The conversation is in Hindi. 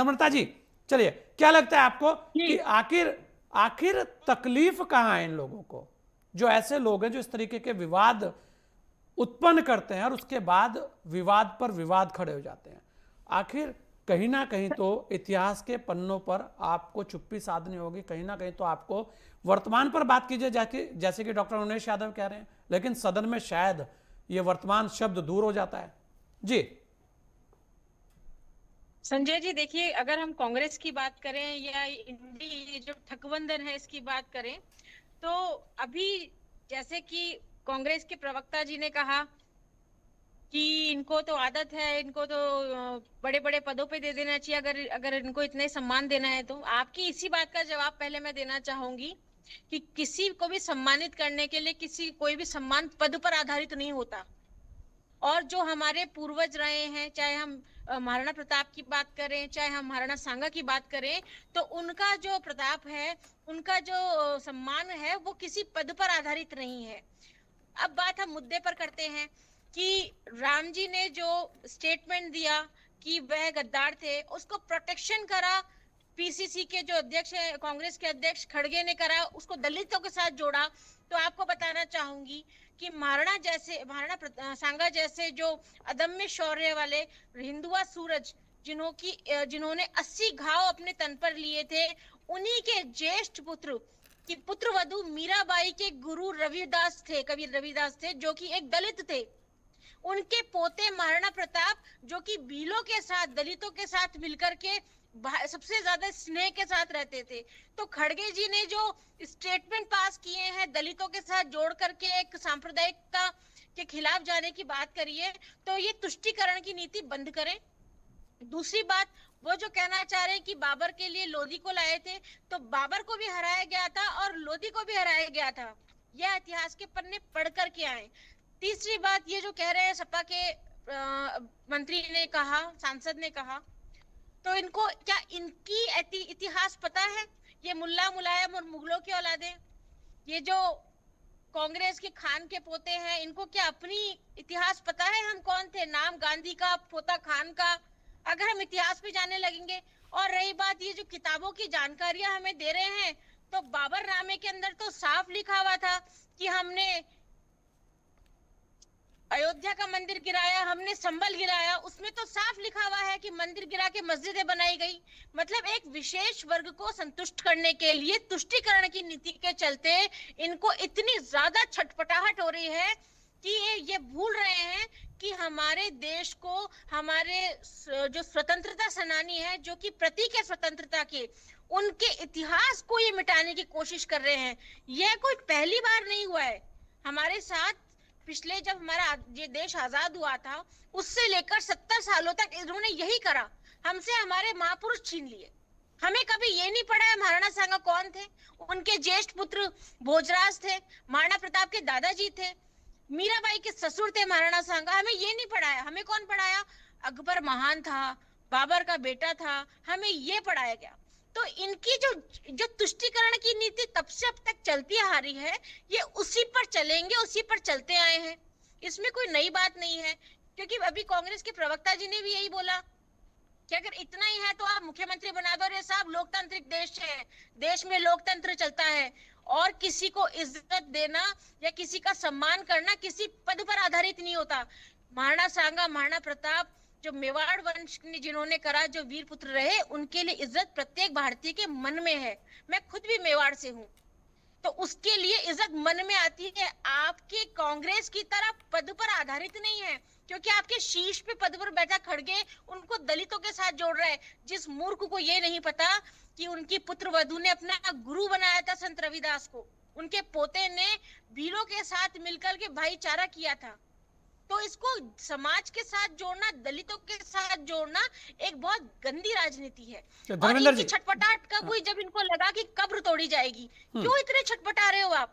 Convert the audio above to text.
नम्रता जी, चलिए, क्या लगता है आपको जी कि आखिर आखिर तकलीफ कहां है इन लोगों को, जो ऐसे लोग हैं जो इस तरीके के विवाद उत्पन्न करते हैं और उसके बाद विवाद पर विवाद खड़े हो जाते हैं? आखिर कहीं ना कहीं तो इतिहास के पन्नों पर आपको चुप्पी साधनी होगी, कहीं ना कहीं तो आपको वर्तमान पर बात कीजिए, जाके जैसे कि डॉक्टर उमेश यादव कह रहे हैं, लेकिन सदन में शायद ये वर्तमान शब्द दूर हो जाता है। जी संजय जी, देखिए, अगर हम कांग्रेस की बात करें या इंडी ये जो ठगबंधन है इसकी बात करें, तो अभी जैसे कि कांग्रेस के प्रवक्ता जी ने कहा कि इनको तो आदत है, इनको तो बड़े बड़े पदों पे दे देना चाहिए अगर अगर इनको इतने सम्मान देना है। तो आपकी इसी बात का जवाब पहले मैं देना चाहूंगी कि किसी को भी सम्मानित करने के लिए किसी कोई भी सम्मान पद पर आधारित नहीं होता। और जो हमारे पूर्वज रहे हैं, चाहे हम महाराणा प्रताप की बात करें, चाहे हम महाराणा सांगा की बात करें, तो उनका जो प्रताप है, उनका जो सम्मान है, वो किसी पद पर आधारित नहीं है। अब बात हम मुद्दे पर करते हैं कि राम जी ने जो स्टेटमेंट दिया कि वह गद्दार थे, उसको प्रोटेक्शन करा पीसीसी के जो अध्यक्ष है, कांग्रेस के अध्यक्ष खड़गे ने करा, उसको दलितों के साथ जोड़ा। तो आपको बताना चाहूंगी कि महाराणा सांगा जैसे जो अदम्य शौर्य वाले हिंदुआ सूरज, जिन्होंने 80 घाव अपने तन पर लिए थे, उन्हीं के ज्येष्ठ पुत्र की पुत्र वधु मीराबाई के गुरु रविदास थे, कवि रविदास थे, जो कि एक दलित थे। उनके पोते महाराणा प्रताप, जो कि भीलों के साथ, दलितों के साथ मिलकर के सबसे ज्यादा स्नेह के साथ रहते थे। तो खड़गे जी ने जो स्टेटमेंट पास किए हैं, दलितों के साथ जोड़ करके एक सांप्रदायिकता के खिलाफ जाने की बात करी है, तो ये तुष्टीकरण की नीति बंद करें। दूसरी बात, वो जो कहना चाह रहे हैं कि बाबर के लिए लोधी को लाए थे, तो बाबर को भी हराया गया था और लोधी को भी हराया गया था। यह इतिहास के पन्ने पढ़ करके आए। तीसरी बात, ये जो कह रहे हैं सपा के मंत्री ने कहा, सांसद ने कहा, तो इनको क्या इनकी इतिहास पता है? ये मुल्ला मुलायम और मुगलों की औलादे, ये जो कांग्रेस के खान के पोते हैं, इनको क्या अपनी इतिहास पता है? हम कौन थे? नाम गांधी का, पोता खान का। अगर हम इतिहास पे जाने लगेंगे, और रही बात ये जो किताबों की जानकारियां हमें दे रहे हैं, तो बाबर नामे के अंदर तो साफ लिखा हुआ था कि हमने अयोध्या का मंदिर गिराया, हमने संभल गिराया। उसमें तो साफ लिखा हुआ है कि मंदिर गिरा के मस्जिदें बनाई गई। मतलब एक विशेष वर्ग को संतुष्ट करने के लिए तुष्टीकरण की नीति के चलते इनको इतनी ज्यादा छटपटाहट हो रही है कि ये भूल रहे हैं कि हमारे देश को, हमारे जो स्वतंत्रता सेनानी है, जो कि प्रतीक है स्वतंत्रता के, उनके इतिहास को ये मिटाने की कोशिश कर रहे हैं। यह कोई पहली बार नहीं हुआ है हमारे साथ। पिछले जब हमारा ये देश आजाद हुआ था, उससे लेकर 70 सालों तक इन्होंने यही करा, हमसे हमारे महापुरुष छीन लिए। हमें कभी ये नहीं पड़ा है महाराणा सांगा कौन थे। उनके ज्येष्ठ पुत्र भोजराज थे, महाराणा प्रताप के दादाजी थे, मीराबाई के ससुर थे महाराणा सांगा। हमें ये नहीं पढ़ाया। हमें कौन पढ़ाया? अकबर महान था, बाबर का बेटा था, हमें ये पढ़ाया गया। तो इनकी जो जो तुष्टीकरण की नीति तब से अब तक चलती आ रही है, ये उसी पर चलेंगे, उसी पर चलते आए हैं। इसमें कोई नई बात नहीं है, क्योंकि अभी कांग्रेस के प्रवक्ता जी ने भी यही बोला कि अगर इतना ही है तो आप मुख्यमंत्री बना दो। रे साहब, लोकतांत्रिक देश है, देश में लोकतंत्र चलता है, और किसी को इज्जत देना या किसी का सम्मान करना किसी पद पर आधारित नहीं होता। महाराणा सांगा, महाराणा प्रताप, जो मेवाड़ वंश ने जिन्होंने करा, जो वीर पुत्र रहे, उनके लिए इज्जत प्रत्येक भारतीय के मन में है। मैं खुद भी मेवाड़ से हूँ, तो उसके लिए इज्जत मन में आती है। आपके कांग्रेस की तरह पद पर आधारित नहीं है, क्योंकि आपके शीर्ष पे पद पर बैठा खड़गे उनको दलितों के साथ जोड़ रहा है। जिस मूर्ख को ये नहीं पता कि उनकी पुत्र वधु ने अपना गुरु बनाया था संत रविदास को, उनके पोते ने भीलों के साथ मिलकर के भाईचारा किया था। तो इसको समाज के साथ जोड़ना, दलितों के साथ जोड़ना एक बहुत गंदी राजनीति है। और धर्मेंद्र इनकी जी, छटपटाहट कब हुई? जब इनको लगा कि कब्र तोड़ी जाएगी। क्यों इतने छटपटा रहे हो आप?